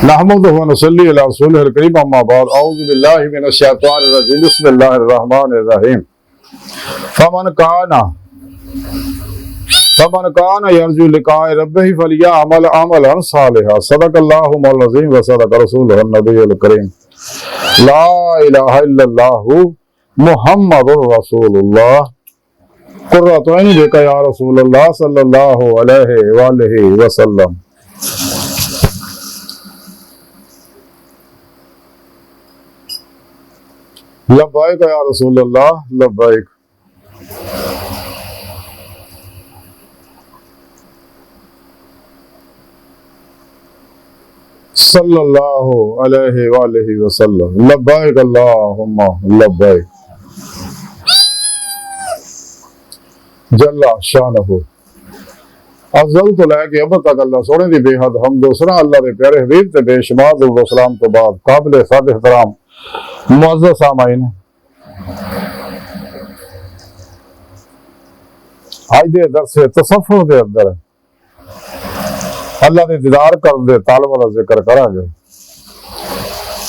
नहमदुहु व नुसल्ली अला रसूलिहिल करीम अम्मा बाद औज़ु बिल्लाहि मिनश शैतानिर रजीम बिस्मिल्लाहिर रहमानिर रहीम फमन काना यरजू लिकाए रब्बिही फलियअमल अमलन सालिहा सदक़ल्लाहु मौलाना अज़ीम व सदक़ रसूलुहुन नबियुल करीम ला इलाहा इल्लल्लाहु मुहम्मदुर रसूलुल्लाह कुर्रतु ऐनी बिका या रसूलल्लाह सल्लल्लाहु अलैहि वसल्लम। लब्बाइक या रसूलल्लाह लब्बाइक। सल्लल्लाहु अलैहि वसल्लम लब्बाइक अल्लाहुम्मा लब्बाइक। जल्ला शानहु अफजल तो लैके अब तक अल्लाह सोने दी बेहद हम दूसरा अल्लाह के प्यारे हबीब ते बेशुमार दुरूद व सलाम तो बाद काबिल साद एहतराम मुअज़्ज़ज़ सामाईन, आज दे दरस तसव्वुफ दे अंदर अल्लाह दे दीदार करन दे तालब दा जिक्र करांगे।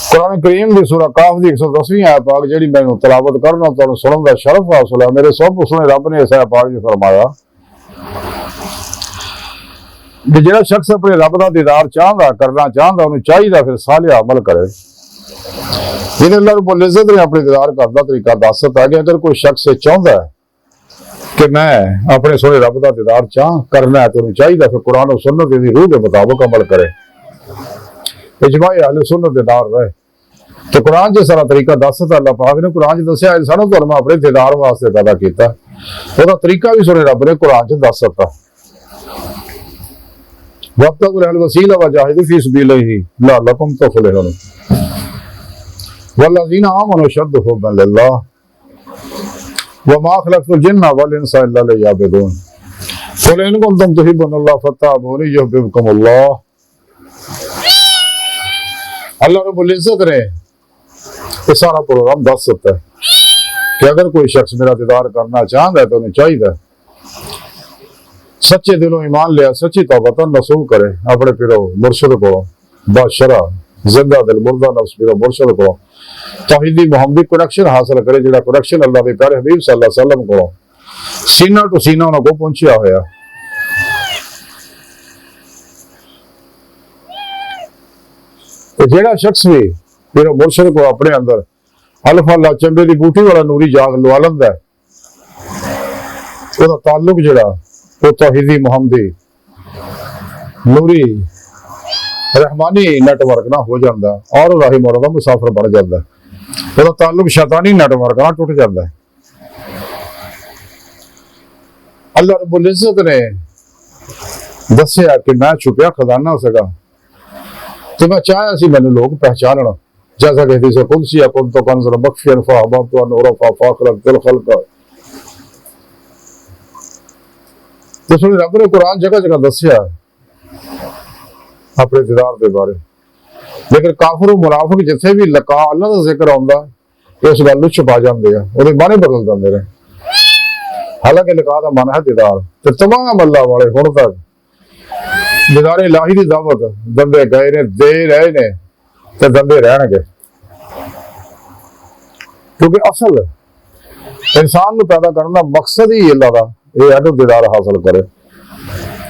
कुरान करीम दी सूरह काफ दी 110वीं आयत पाक जेड़ी मैनूं तिलावत करना तुहानूं सुनन दा शरफ हासिल है। मेरे सब उसने रब ने इस आयत पाक च फरमाया कि जेड़ा शख्स अपने रब दा दीदार चाहता करना चाहता उन्हें चाहिए फिर सालिह अमल करे। जिन्हें अल्लाह रब्बुल इज्जत ने अपने दीदार करने का तरीका दस दिता है कि अगर कोई शख्स चाहता है कि मैं अपने सोने रब का दीदार चाह करना है तो उन्हें चाहिए फिर कुरान और सुन्नत की रूह के मुताबिक अमल करे, इजमा अहले सुन्नत दे नाल रहे। तो कुरान च सारा तरीका दस दिता अल्लाह पाक ने। कुरान च दस्या इंसानों तो मैं अपने दीदार वास्ते पैदा किया, उसका तरीका भी सोने रब ने कुरान च दस दिता। वब्तगुल वसीला वजाहिदू फी सबीलिही लअल्लकुम तुफ्लिहून वल्लज़ीना आमनू अशद्दु हुब्बन लिल्लाह वमा खलक़तुल जिन्ना वल इंसा इल्ला लियअबुदून क़ुल इन कुंतुम तुहिब्बूनल्लाह फत्तबिऊनी युहब्बिबकुमुल्लाह। अल्लाह रब्बुल इज्जत ने ये सारा प्रोग्राम दस दिता है कि अगर कोई शख्स मेरा दीदार करना चाहता है तो उन्हें चाहिए सच्चे दिलों ईमान लिया, सच्ची तौबतन नसूह करे अपने पिरो मुर्शिद को बादशरा जिंदा दिल मुर्दा नफ्स पिरो मुर्शिद को तौहीदी मुहम्मदी कनेक्शन हासिल करे, जिहड़ा कनेक्शन अल्लाह के प्यारे हबीब सल्लल्लाहु अलैहि वसल्लम को सीना टू सीना उन्हां को पहुंचिया होया। तो जिहड़ा शख्स भी पिरो मुर्शिद को अपने अंदर अल्फ अल्लाह चंबे की बूटी वाला नूरी जाग लवा लैंदा है, उसदा ताल्लुक जिहड़ा वो तौहीदी मुहम्मदी नूरी रहमानी नेटवर्क ना हो जाता और राही मोड़ का मुसाफिर बन जाता है, उसका ताल्लुक शैतानी नेटवर्क ना टुट जाता है। अल्लाह रब्बुल इज्जत ने दस्या कि मैं छुपिया खजाना सगा तो मैं चाहया सी मैनूं लोग पहचानण, जैसा कि हदीस कुदसी है कुन तो कंज़र मख्फियन फअहबब्तु अन उरफ़ा फ़खलक़तुल ख़ल्क़। तो सुने रब ने कुरान जगह जगह दस्या अपने दीदार के बारे, लेकिन काफिर और मुनाफिक जिथे भी लका अल्लाह का जिक्र आउंदा उस गल नूं छुपा जाते हैं, उहदे माने बदल जाते हैं। हालांकि लका का मन है दीदार। तो तमाम अल्लाह वाले हुण तक दीदार इलाही की दावत दंदे गए ने, दे रहे ने ते दंदे रहणगे, क्योंकि असल इंसान को पैदा करने का मकसद ही अल्लाह का ये है दीदार हासिल करे।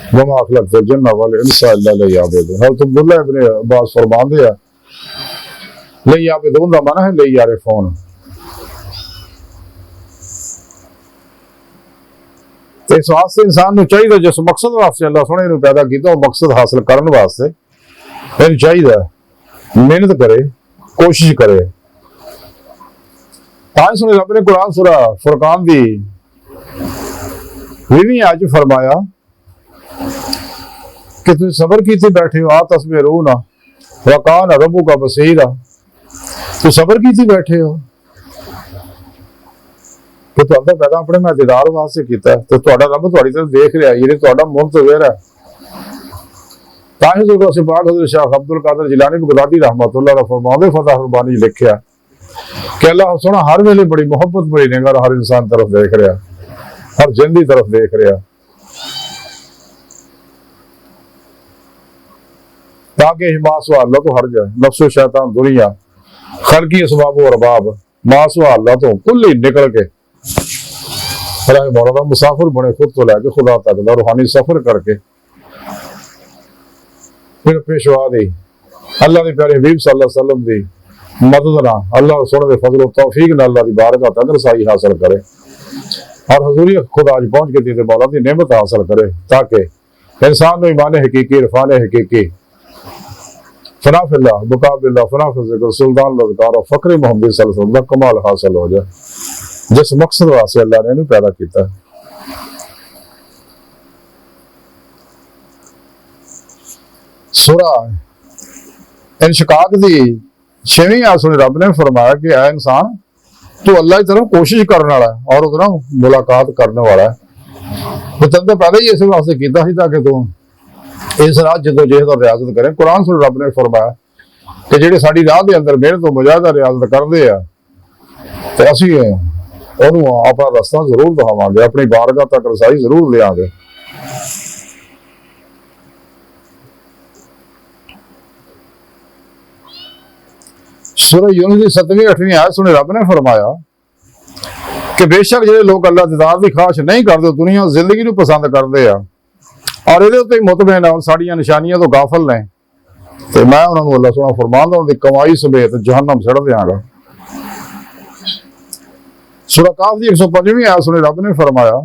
वमा खलक़तुल जिन्ना वल इंसा इल्ला लियअबुदून। हज़रत अब्दुल्लाह इब्न अब्बास फरमाते हैं लियअबुदून का माना है लियअरिफून। इस वास्ते इंसान को चाहिए जिस मकसद वास्ते अल्लाह सोने ने पैदा किया वो मकसद हासिल करने वास्ते फिर चाहिए मेहनत करे, कोशिश करे। तां सुने रब ने कुरान सूरह फुरकान दी 20वीं आयत फरमाया कि तुम सबर कीते बैठे हो, आ तस्बिरून व कान रब्बुका बसीरा। तो सबर कीते बैठे हो कि तुहाडा पैदा अपने मैं दीदार वास्ते कीता तो तुहाडा रब तुहाडी तरफ देख रहा है, ये तुहाडा मुंतज़िर है। ताही जो असीं पाक हज़रत शाह अब्दुल कादिर जिलानी बगदादी रहमतुल्लाह अलैह फरमाउंदे फतह रुबानी लिखिया कि अल्लाह सोना हर वेले बड़ी मुहब्बत बड़ी निगाह हर इंसान तरफ देख रहा, हर जिंद की तरफ देख रहा। ताकि हिमासु अल्लाह तो हट जाए, नफ्सो शैतान दुनिया खलकी असबाब और अरबाब मासु अल्लाह तो कुल ही निकल के मौलाना मुसाफिर बने खुद को लैके खुदा तक दा रूहानी सफर करके फिर पेशवा दी अल्लाह के प्यारे हबीब सल्लल्लाहु अलैहि वसल्लम दी मदद ना अल्लाह सोने दे फजल तौफीक ना अल्लाह की बारगाह तक रसाई हासिल करे और हजूरी खुदा अज पहुंच के दी मौला की नेमत हासिल करे, ताकि इंसान को ईमान हकीकी इरफान हकीकी फना फिल्लाह मुकाबिल्ला फना फिज़िक्र सुल्तान लज़कार और फ़क्र मोहम्मद सल्लल्लाहु अलैहि वसल्लम कमाल हासिल हो जाए, जिस मकसद वास्ते अल्लाह ने इन्हें पैदा किया। सूरह इंशिकाक दी 6वीं आयत सुनी रब ने फरमाया कि ऐ इंसान तू अल्लाह की तरफ कोशिश करने वाला है और उधर मुलाकात करने वाला है। तो तब तो पहले ही इस वास्ते किया था ताकि तू इस राह जदोजहद और रियाजत करें। कुरान सुन रब ने फरमाया कि जेडे साडी राह के अंदर मेहनत तो मुजाहिदा रियाजत करते हैं तो असीं उन्होंने अपना रास्ता जरूर दिखावांगे, अपनी बारगाह तक रसाई जरूर लियांगे। सूरह यूनुस की 7वीं 8वीं आयत सुने रब ने फरमाया कि बेशक जो लोग अल्लाह दीदार की ख्वाहिश नहीं करते दुनिया जिंदगी को पसंद करते हैं और ये मुतमईन साड़ियां निशानियां तो गाफल ने, तो मैं उन्होंने अल्लाह सोना फरमांदा उनकी कमाई समेत जहन्नम सड़ देंगा। सूरह काफ की 105वीं आयत सुने रब ने फरमाया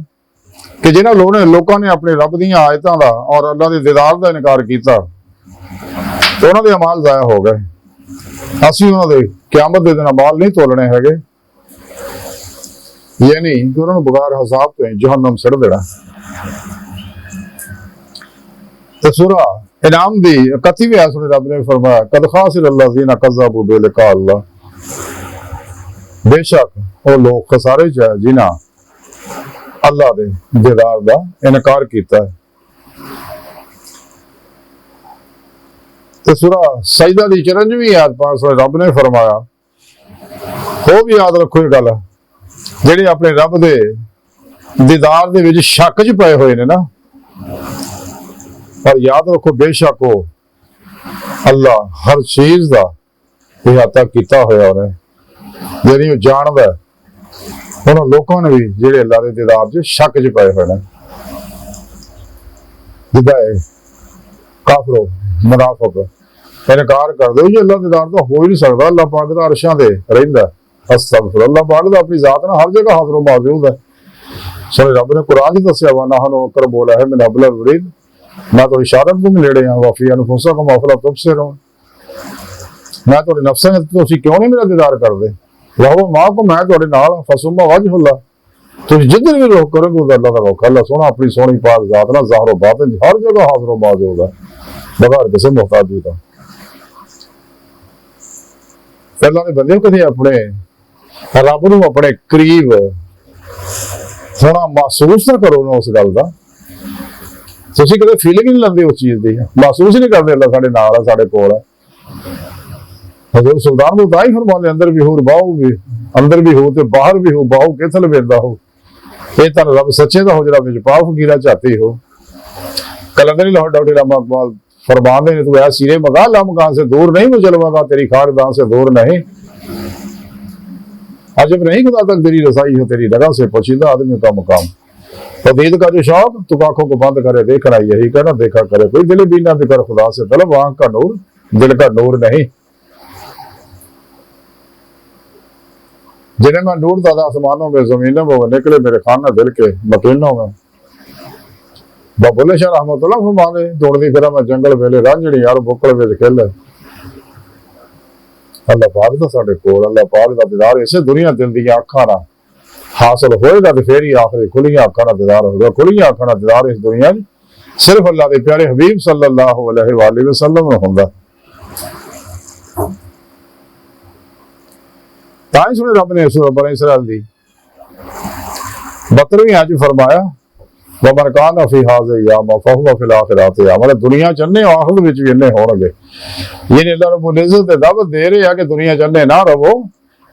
कि जिन्होंने लोगों ने अपने रब दी आयतों का और अल्लाह के दीदार का इनकार किया तो उन्होंने अमाल जाया हो गए। असी उन्होंने क्यामत के दिन अमाल नहीं तोलने है, ये नहीं कि उन्होंने बगैर हिसाब तो जहन्नम सड़ देना। तो सूरह इनाम दी 31वीं आयत सुने रब ने फरमाया कद खासिर अल्लाज़ीना कज़्ज़बू बिलिक़ा अल्लाह, बेशक वो लोग खसारे च है जिन्हां अल्लाह के दीदार का इनकार किया है। तो सूरह सजदा की 54वीं आयत पास रब ने फरमाया वो भी याद रखो ये गल जेडे अपने रब दे दीदार दे विच शक च पए हुए ने ना, पर याद रखो बेशक वो अल्लाह हर चीज का इहाता किया होया उन्हें, यानी वो जानदा है उन्होंने लोगों ने भी जेडे अल्लाह के दीदार च शक च पए हुए हैं। जिदा काफरो मुनाफिक इनकार कर दो जी अल्लाह दीदार तो हो ही नहीं सकता, अल्लाह पाक दा अरशां ते रहिंदा अस्तगफिर, अल्लाह पाक दा अपनी जात ना हर जगह हाजिर मौजूद है। सोने रब ने कुरान च दस्सिया वा नहनु कर बोला है मिन अबलल वरीद, मैं तो इशारत को नेड़े हां वफी अनफुसकुम अफला तुबसिरून, मैं तो नफ्सां ते तुसीं क्यों नहीं मेरा दीदार करदे, वह मां को मैं तुहाडे नाल फसुम्मा वजहुल्लाह, तुम जिधर भी रुख करोगे उधर अल्लाह का रुख, अल्लाह सोना अपनी सोनी पाक जात ना ज़ाहिर बातिन हर जगह हाजिर मौजूद है बगैर किसी मुहताजी का। अल्लाह ने बंदे कदे अपने रब नूं अपने करीब थोड़ा महसूस ना करो ना उस गल का, तुसीं कदे फीलिंग नहीं लैंदे उस चीज की, महसूस नहीं करते अल्लाह साडे नाल है साडे कोल है। हजूर सुल्तान को ताई फरमाते अंदर भी हो बाहू भी, अंदर भी हो तो बाहर भी हो, बाहू किथल वेंदा हो, ये तन रब सच्चे दा हो जरा विच पाक फकीरा चाहती हो। कलंदरी लाहौर डॉक्टर रामा इकबाल फरमाते ने तू ऐ सिरे मगा लामकान से दूर नहीं, मुजलवा तेरी खारदान से दूर नहीं, अजब नहीं खुदा तक तेरी रसाई है तेरी रगा से पोशीदा आदमी का मुकाम, तदीद का जो शौक तू आंखों को बंद करे देखना यही कहना देखा करे, कोई दिल बीना भी कर खुदा से तलब आंख का नूर दिल का नूर नहीं, जिन्हें मैं नूर दादा आसमानों में जमीनों में वो निकले मेरे खाना दिल के मकीनों में। बुल्ले शाह रहमतुल्लाह फरमाते दौड़ती फिर मैं जंगल वेले रांझणी यार बुकल विच खेले। अल्लाह पाक दा साडे कोल अल्लाह पाक दा दीदार इसे दुनिया दिल दी अखां नाल हासिल होएगा तो फिर ही आखिर खुलियां अखां दा दीदार होगा। खुलियां अखां दा दीदार इस दुनिया सिर्फ अल्लाह के प्यारे हबीब सल्लल्लाहु अलैहि वसल्लम नूं हुंदा। ताई सुने रब ने सूरह बनी इसराइल दी 72वीं आयत फरमाया वमन कान फी हाज़ा यामा फहुवा फिल आखिरत या, मतलब दुनिया चन्ने आखिरत विच भी इन्ने होणगे। ये अल्लाह रब्बुल इज्जत दावत दे रहे हैं कि दुनिया चन्ने ना रहो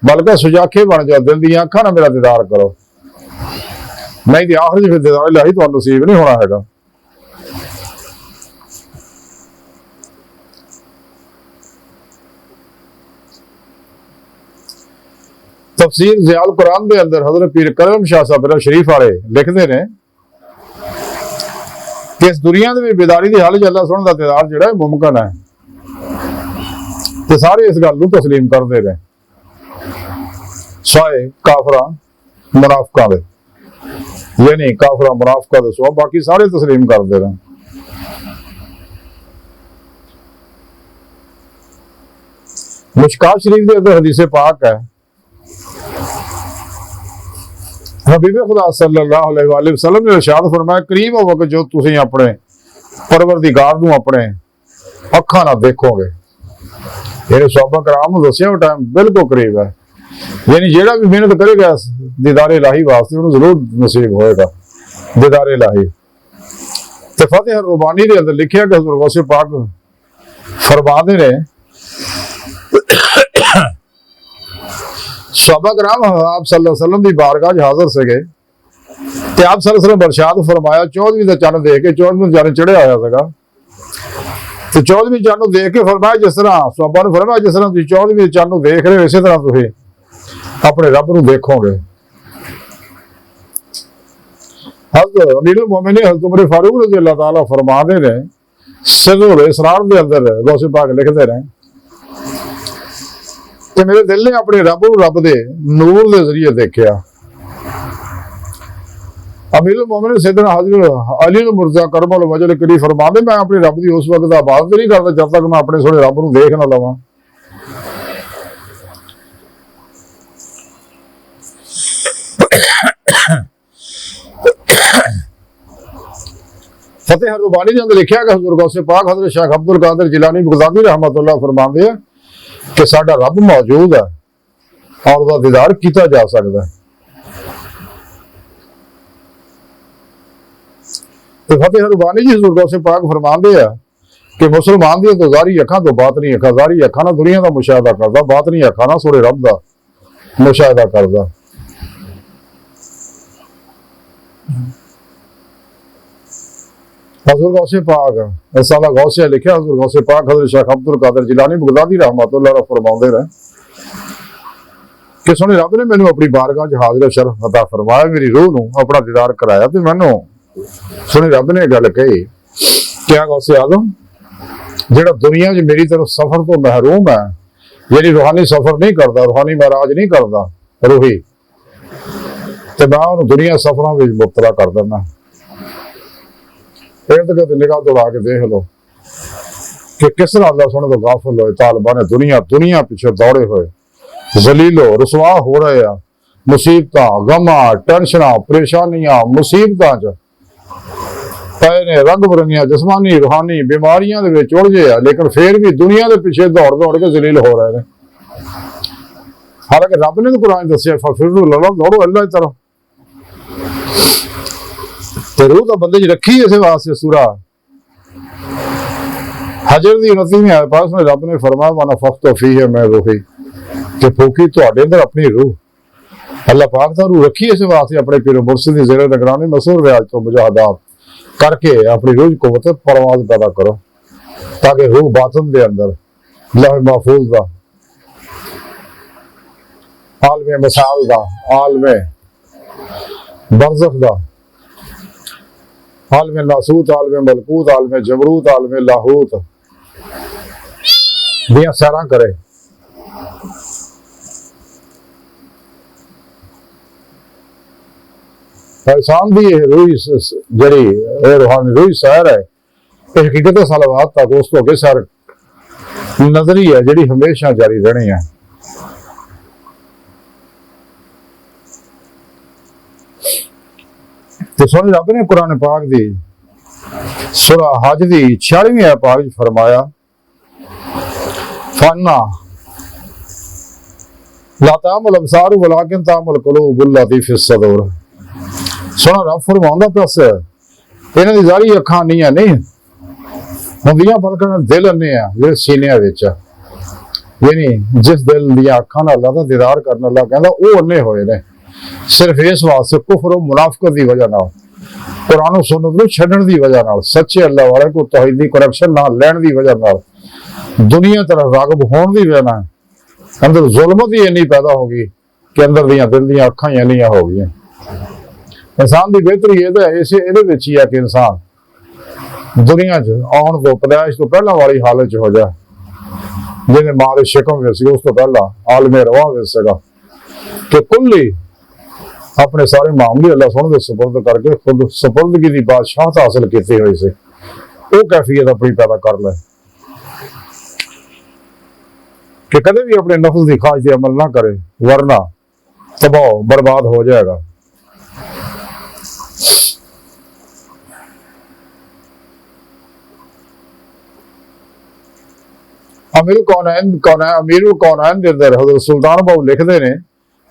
बल्कि सुजाखे बन जाओ, दिल दी अखां ना मेरा दीदार करो, नहीं तो आखिर फिर दीदार इलाही तुहानूं नसीब नहीं होना हैगा। तफसीर ज़ियाल कुरान के अंदर हजरत पीर करम शाह साहब शरीफ वाले लिखते हैं कि इस दुनिया में बेदारी की हालत अल्लाह सुनने का दीदार जो मुमकिन है, तो सारे इस गल तस्लीम करते रहे साए काफरा मुनाफिका दे, यानी काफरा मुनाफिका दे सो बाकी सारे तस्लीम करते रहे। मुशकात शरीफ के अंदर हदीस पाक है, हबीब खुदा सल्लल्लाहु अलैहि वसल्लम ने इरशाद फरमाया, करीब होगा जो तुसीं अपने परवरदिगार नूं अपने अखां नाल देखोगे। यानी सहाबा कराम नूं दस्सिया टाइम बिल्कुल करीब है, यानी जेड़ा भी मेहनत करेगा दीदार इलाही वास्ते उन्हें जरूर नसीब होएगा दीदार इलाही। ते फतेह रुबानी के अंदर लिखिया कि हज़रत गौसे पाक फरमाते ने, सहाबा कराम आप सल्लल्लाहु अलैहि वसल्लम की बारगाह च हाजिर सके ते आप सल्लल्लाहु अलैहि वसल्लम बरसात फरमाया, 14वीं का चंद देख के 14वीं चंद चढ़िया होया सीगा ते 14वीं चंद नूं देख के फरमाया, जिस तरह सहाबा ने फरमाया जिस तरह तुसीं 14वीं चंद नूं देख रहे हो इसी तरह तुसीं अपने रब नूं देखोगे। हज़रत अमीरुल मोमिनीन हज़रत उमर फारूक रज़ी अल्लाह ताला फरमाते ने, सिर्रुल इसरार के अंदर गौसे पाक लिखते रहे कि मेरे दिल ने अपने रब नूं रब दे नूर के जरिए देखा। अमीरुल मोमिनीन सैयदना हज़रत अली मुर्तज़ा करमल वजह करीम फरमाते, मैं अपने रब की उस वक्त इबादत नहीं करता जब तक मैं अपने सोने रब नूं देख ना लवां। फतेह रुबानी के अंदर लिखा कि हुज़ूर गौसे पाक हज़रत शेख अब्दुल कादिर जिलानी बगदादी रहमतुल्लाह फरमाते हैं कि साडा रब मौजूद है और उसका दीदार किया जा सकता है। तो फतेह रुबानी जी हुज़ूर गौसे पाक फरमाते हैं कि मुसलमान दी तो ज़ारी अखां तो बातनी अखां, ज़ारी अखां ना दुनिया का मुशाहिदा करदा, बातनी अखां ना सोरे रब का मुशाहिदा करदा। हज़रत गौसे पाक रसाला गौसिया लिखा, हज़रत गौसे पाक हज़रत शेख अब्दुल कादिर जिलानी बगदादी रहमतुल्लाह फरमाते रहे कि सोने रब ने मैनू अपनी बारगाह च हाज़िर शरफ अता फरमाया, मेरी रूह नूं अपना दीदार कराया। तो मैनू सोने रब ने गल कही, क्या गौसे आजम जेड़ा दुनिया च मेरी तरफ सफर तो महरूम है, यानी रूहानी सफर नहीं करता, रूहानी महराज नहीं करता रूही, तो मैं उन्हें दुनिया सफरों में मुबतला कर देना। इर्द गिर्द निगाह दौड़ा के देख लो कि किस तरह अल्लाह सुने तो गाफिल होए तालिबान दुनिया दुनिया पीछे दौड़े हुए जलीलो रुसवा हो रहे हैं, मुसीबत गमा टेंशन परेशानियां मुसीबत पे ने रंग बिरंगिया जिसमानी रूहानी बीमारियां उलझे है, लेकिन फिर भी दुनिया के पीछे दौड़ दौड़ के जलील हो रहे हैं। हालांकि रब ने तो कुरान दसिया फिर दौड़ो अल्लाह की तरफ, तो रूह तो बंदे च रखी इस वास्ते। सूरा हजर की 29वीं आयत पास में रब ने फरमाया, माना फख्त फी है मैं रूही कि फूकी तुहाडे अंदर अपनी रूह। अल्लाह पाक दा रूह रखी इस वास्ते अपने पीर मुर्शिद दी ज़ेरे निगरानी मसूर रियाज तो मुजाहदात करके अपनी रूह कुव्वत परवाज़ पैदा करो, ताकि रूह बातिन दे अंदर लौह महफूज दा आलमे मसाल दा आलमे बरज़ख दा आलमे नासूत आलमे मलकूत आलमे जबरूत आलमे लाहूत दियां सैरां करे। इंसान की जी रूहानी रूही सैर है, हकीकत सलावात तक उस तो अगे सैर नजरी है जी हमेशा जारी रहनी है। तो सोने रब ने कुरान पाक दी सूरा हज दी 46वीं आयत पाक फरमाया, फन्ना ला तामुल अबसार वलाकिन तामुल कुलूब अल्लती फिस सदूर। सोना रब फरमांदा पिया से इन्हां दी ज़ारी अखां नहीं हुंदियां बल्कि दिल अन्ने आ जिहड़े सीनियां विच, यानी जिस दिल दियां अखां नाल अल्लाह दा दीदार करन अल्लाह कहंदा ओह अन्ने होए ने सिर्फ इस वास्ते कुफर और मुनाफिकत की वजह नाल, कुरान सुन्नत नूं छड्डण दी वजह नाल, सच्चे अल्लाह वाले को तौहीद दी करप्शन ना लैण दी वजह नाल, दुनिया तरफ रागब होण दी वजह नाल अंदर जुल्मत ही इन्नी पैदा हो गई कि अंदर दियां दिल दियां अखां ही नीलियां हो गई। इंसान की बेहतरी ये तो इस ही है कि इंसान दुनिया च आने तो पैदाइश तो पहला वाली हालत च हो जाए, जिन्हें मारे शिकम वैसी उस तो पहला आलमे रवा वैसेगा कि कुल ही अपने सारे मामले अल्लाह सोने के सुपुर्द करके खुद सुपुर्दगी की बादशाहत हासिल की हुई से वो कैफियत अपनी पैदा कर ले कि कदे भी अपने नफ्स की ख्वाहिश से अमल ना करे, वरना तबाह बर्बाद हो जाएगा। अमीरुल कौनैन दे अंदर हज़रत सुल्तान बाबू लिखते ने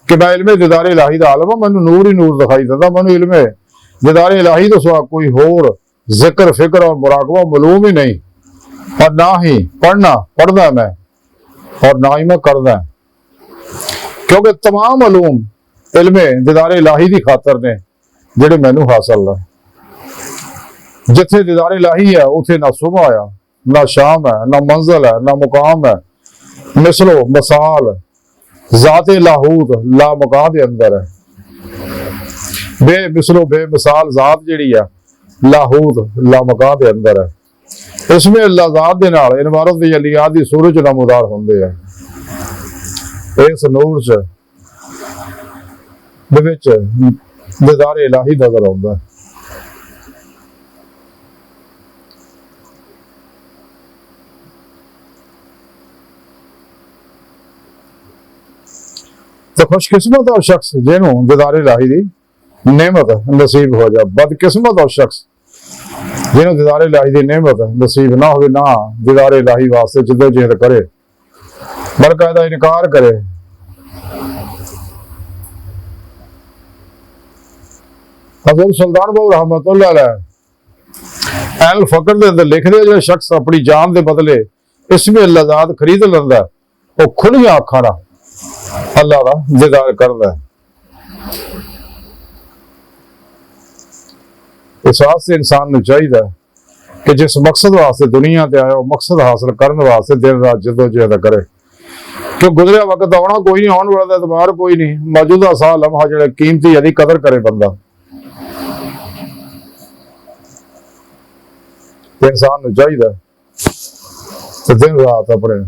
कि मैं इल्मे दीदार इलाही दा आलम, मैनू नूर ही नूर दिखाई देता, मैनू इल्मे दीदार इलाही तो सिवा कोई होर जिक्र फिक्र और मुराकबा मालूम ही नहीं, और ना ही पढ़दा मैं और ना ही मैं करदा, क्योंकि तमाम मालूम इल्मे दीदार इलाही की खातर ने जिहड़े मैनू हासिल है। जिथे दीदार इलाही है उथे ना सुबह आया, ना शाम है, ना मंजिल है, ना मुकाम है। मिसलो मसाल जाते लाहूत ला मुकाम के अंदर है, बेमिसलो बेमिसाल जात जिहड़ी है लाहूत ला मुकाम के अंदर है। इसमें अल्लाह जात दे नाल इमारत दी अलियात दी सूरज नमूदार होंदे है। इस नूर च दे विच दीदार इलाही नजर आउंदा है। तो खुशकिस्मत और शख्स जिन्हों दीदार इलाही दी नेमत नसीब हो जाए, बदकिस्मत और शख्स जिन्हों दीदार इलाही दी नेमत नसीब ना हो, ना दीदार इलाही वास्ते जिद्दोजहद करे, बल्कि इनकार करे। हज़रत सुल्तान बाबू रहमतुल्लाह अलैह अल फकर दे अंदर लिखदे जो शख्स अपनी जान दे बदले इसमें लज़ात खरीद लैंदा वो खुलियां अखां नाल अल्लाह का दीदार करदा है। इस वास्ते इंसान नूं चाहिए कि जिस मकसद वास्ते दुनिया ते आया मकसद हासिल करने वास्ते दिन रात जदोजहद करे, क्यों गुजरिया वक्त आना कोई नहीं, आने वाला एतबार कोई नहीं, मौजूदा साह लम्हा जो कीमती यदि कदर करे बंदा। इंसान नूं चाहिए तो दिन रात अपने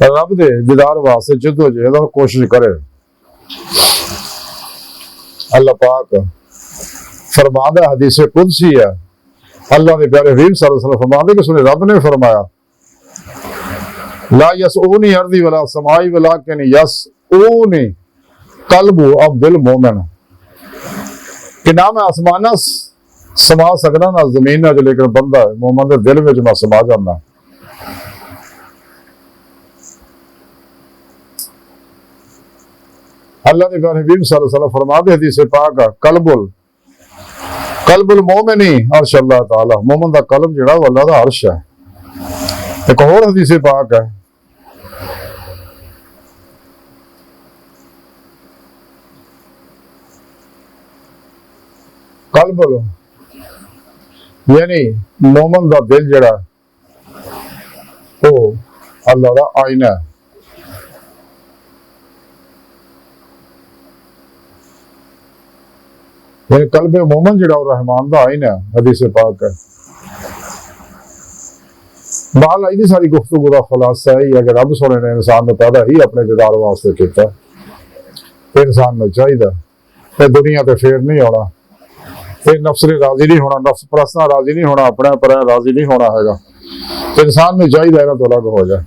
रब दे दीदार वास्ते जदोजहद और कोशिश करे। अल्लाह पाक फरमादा हदीस कुदसी है, अल्लाह के प्यारे हबीब सल्लल्लाहु अलैहि वसल्लम फरमाते कि सुने रब ने फरमाया ला यसऊनी अर्दी वला समाई वलाकिन यसऊनी कल्बु अब्दुल मोमिन, कि ना मैं आसमाना समा सकना ना जमीन जो, लेकिन बंदा मोमिन दे दिल में मैं समा जाना। अल्लाह के प्यारे हबीब सल्लल्लाहु अलैहि वसल्लम फरमाते हदीस पाक कल्बुल मोमिनी अर्श अल्लाह ताला, मोमिन दा कल्ब जिहड़ा वो अल्लाह दा अर्श है। एक और हदीस पाक है कल्बुल यानी मोमिन दा दिल जिहड़ा वो अल्लाह दा आईना है। यानी कल्बे मोमन जिहड़ा रहमान दा आईना है, हदीस पाक है। बाल आई सारी गुफ्तगू का खुलासा ही है कि रब सोने ने इंसान ने पैदा ही अपने दीदार वास्ते किया। इंसान ने चाहिए फिर दुनिया ते फेर नहीं होना, फिर नफ्स ने राजी नहीं होना, नफ्स परस्ता राजी नहीं होना, अपने पर राजी नहीं होना है। इंसान ने चाहिए इन्हों तो अलग हो जाए,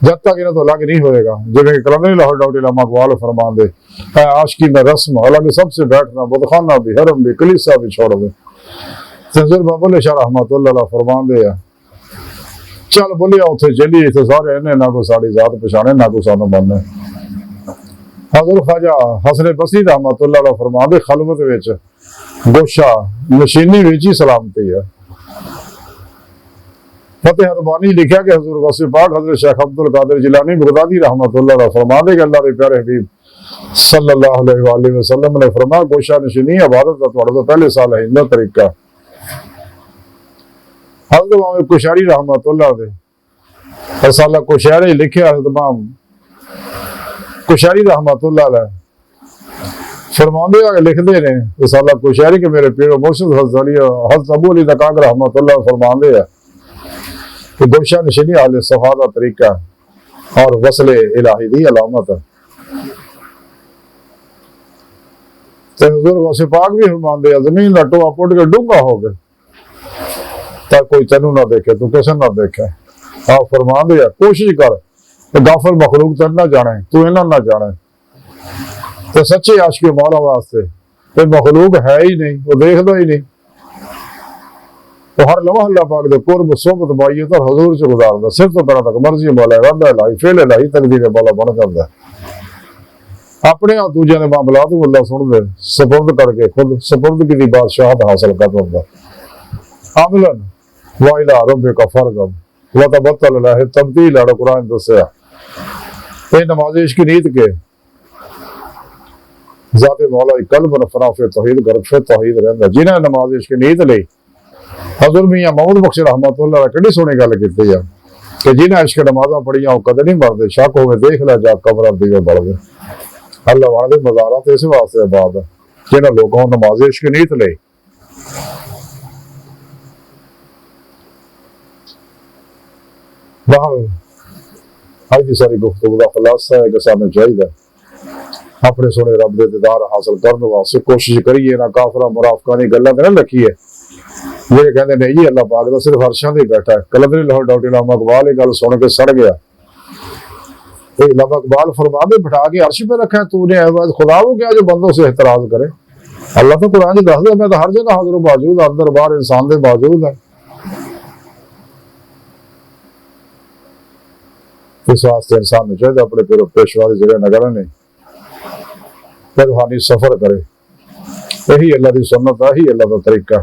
जब तक इन्हों तो अलग नहीं होएगा। जिन्हें कलंदरी लाहौर डॉक्टर इलामा इकबाल फरमान दे है आशिकी में रस्म अलग सबसे बैठना, बुदखाना भी, हरम भी, कलीसा भी छोड़ दे। तंजीर बाबुल शाह रहमतुल्लाह अलैह फरमान दे चल बोलिया उथे चलिए, इतने सारे इन्हें ना कोई साड़ी जात पछाने ना कोई सानू बनने। हज़रत ख्वाजा हसन बसरी रहमतुल्लाह अलैह फरमान दे खलवत विच गोशा नशीनी विच ही सलामती है। फतेह रबानी लिखा कि हजूर गौसे पाक हजरत शेख अब्दुल कादिर जिलानी बगदादी रहमतुल्लाह अलैह फरमान दे कि अल्लाह के प्यारे हबीब सल्लल्लाहु अलैहि वसल्लम ने फरमाया गोशा नशीनी इबादत का तुहाडे तो पहले साल है इंदा तरीका। हजरत इमाम कुशैरी रहमतुल्लाह दे रसाला कुशैरी लिखिया तमाम कुशैरी रहमतुल्लाह अलैह फरमाते आगे लिखते ने रिसाला कुशैरी के मेरे पीर मुर्शिद हज़रत अबू अली नकाक रहमतुल्लाह फरमाते हैं कि गुलशन नशीनी आले सफा का तरीका और वसले इलाही दी अलामत है। हुज़ूर गौसे पाक भी फरमाते हैं जमीन का टोआ पुट के डूंगा हो गए ताकि कोई तेनू ना देखे तू किसे ना देखे। आप फरमाते हैं कोशिश कर गाफल मखलूक तेन ना जाने तू इन्हों ना जाने। तो सच्चे आशिक मौला वास्ते कोई मखलूक है ही नहीं, वो देखता ही नहीं। तो हर लम्हा अल्लाह पाक दे कुर्ब सोबत मायत और हुजूर च गुजारदा सिर तो पैरों तक मर्जी मौला रद्दा इलाही फेल इलाही तकदीर मौला बन जाता है। अपने आप दूजे के मामलात को अल्लाह सुन दे सपुर्द करके खुद सपुर्दगी की बादशाहत हासिल कर दिंदा। अमलन व इला रब्बिका फरगब व तबत्तल इलैहि तब्दील है कुरान दसया। ये नमाज इश्क नीत के ज़ाते मौला कल्ब नफरा फिर तौहीद गर्ब फिर तौहीद रहंदा। जिन्हें नमाज इश्क नीत लई हज़रत मियां महमूद बख्श रहमतुल्लाह अलैह किहड़ी सोहनी गल कीती है कि जिन्हें इश्क नमाज़ां पढ़ियां वो कदे नहीं मरदे। शक होवे देख लै जा कब्र दिए बढ़दे। अल्लाह वाले मज़ारात इस वास्ते आबाद है जिन्हें लोगों नमाज इश्क नीत लई। बहरहाल अज की सारी गुफ्तगू का खुलासा है कि सानू चाहिए अपने सोने रब के दीदार हासिल करने वास्ते कोशिश करिए ना काफरा मुनाफिकां दी गल्लां ते ना लखीए जेड़े कहंदे नहीं जी अल्लाह पाक दा सिर्फ अर्शां ते बैठा है। कलंदरी लाहौर डॉक्टर इलामा इकबाल ये गल सुन के सड़ गया। इलामा इकबाल फरमाते बिठा के अर्श पे रखा है तूने खुदा वो क्या जो बंदों से एतराज करे। अल्लाह तो कुरान च दसदा मैं तो हर जगह हाजिर मौजूद अंदर बाहर इंसान दे मौजूद है। इस वास्ते इंसान ने चाहिए अपने पिरो पेशवा की जगह नगर ने रूहानी सफर करे। यही अल्लाह की सुन्नत है, यही अल्लाह का तरीका।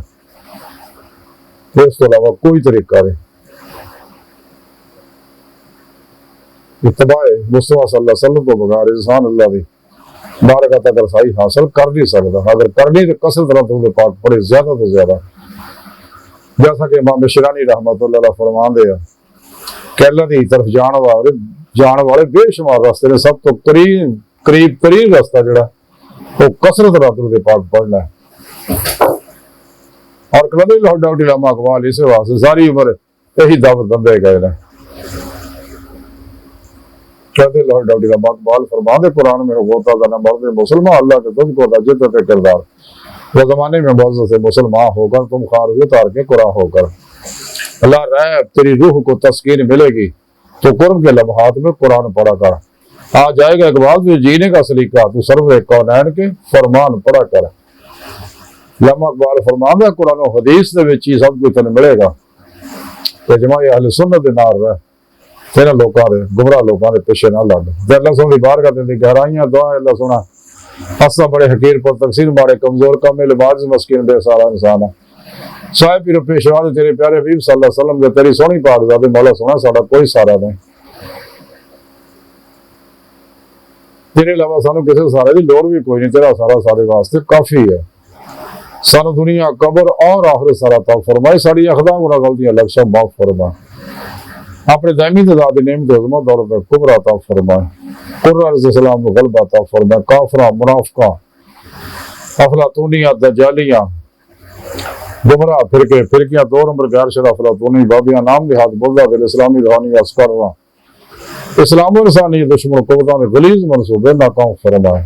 इस तो अलावा कोई तरीका नहीं। इत्तबाए मुस्तफा सल्लल्लाहु अलैहि वसल्लम को बगैर इंसान अल्लाह की बारगाह तक रसाई हासिल कर नहीं सकता। अगर करनी तो कसरत रसूल पाक पढ़े ज्यादा तो ज्यादा। जैसा कि इमाम शिरानी रहमतुल्लाह अलैह फरमाते हैं कि अल्लाह की तरफ जाने वाले बेशुमार रास्ते ने सब तो करीब तरीन रास्ता जोड़ा वो कसरत रसूल पाक पढ़ना है। और कलंदरी लाहौर डॉक्टर इलामा इकबाल इस वास्ते सारी उम्र यही दावत दंदे गए ने। कहते लाहौर डॉक्टर इलामा इकबाल फरमाते कुरान में होता था न मर्द मुसलमान अल्लाह के तुझको जिद्दत किरदार वो जमाने में बहुत से मुसलमान होकर तुम खारज उतार के कुरान होकर अल्लाह रह तेरी रूह को तस्कीन मिलेगी तो कुर्ब के लम्हात में कुरान पढ़ा कर। आ जाएगा इकबाल तुझे जीने का सलीका तू सर्व कौनैन के फरमान पढ़ा कर। लम्हा इकबाल फरमांदा कुरान और हदीस दे विच ही सब कुछ तैनूं मिलेगा ते जमाए अहले सुन्नत दे नाल रह तेरे लोकां दे गुमराह लोकां दे पीछे ना लग। ते अल्लाह सोहनी बारगाह दे गहराइयां दुआ अल्लाह सोना हस्ता बड़े हकीर पर तकसीर मारे कमजोर कमिल बाज मस्किन बेसहारा इंसान है। साहिब पीर पेशवा दे तेरे प्यारे हबीब सल्लल्लाहु अलैहि वसल्लम दे तेरी सोहनी पाक ज़ात मौला सोना साडा कोई सहारा नहीं। तेरे अलावा सानू किसी सहारे की लोड़ भी कोई नहीं। तेरा सहारा सारे वास्ते काफी है। सानू दुनिया कब्र और आखिरत सारा तौफीक फरमाए। साड़ी अखदा गुनाह गलतियां लक्ष्य माफ फरमा। अपने दायमी तज़ाद नेमत अज़मत दौलत कुबरा अता फरमाए। कुर्रा इस्लाम को गलबा अता फरमाए। काफरा मुनाफिका अफलातूनिया दज्जालियां गुमराह फिरकियां दो नंबर गैर शरफ अफलातूनी बाबियां नाम लिहाज बुल्दा दिल इस्लामी रूहानी अस्कर इस्लाम इंसानी दुश्मन कुव्वतां दे गलीज मंसूबे नाकाम फरमाए।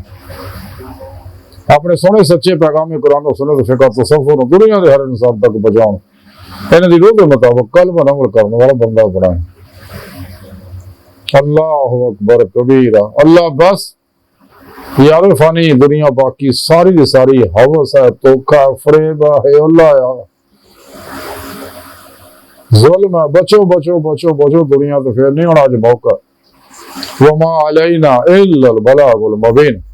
अपने सोने सच्चे पैगाम कुरान और सुन्नत फिक़ह तसव्वुर दुनिया के हर इंसान तक पहुंचाओ। इन्हां दी रूह के मुताबिक कल्ब अमल करने वाला बंदा बनाए। अल्लाह अकबर कबीरा। अल्लाह बस यार फानी दुनिया बाकी सारी की सारी हवस है धोखा फरेब है अल्लाह जुल्म है। बचो बचो बचो बचो दुनिया तो फिर नहीं होना। अज मौका वमा अलैना इल्लल बलागुल मुबीन।